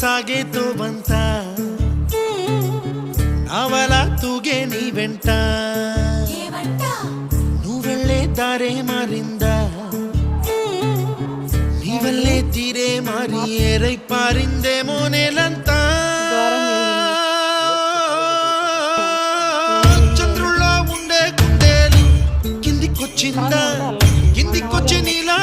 సాగేతో బంత అవల తూగే నీ వెంట నువ్వెళ్ళే దారే మారిందా నీ వల్లే తీరే మారి ఏరై పారిందేమో నేలంతా చంద్రుల్లో ఉండే గుండెలు కిందికొచ్చిందా కిందికొచ్చి నీలా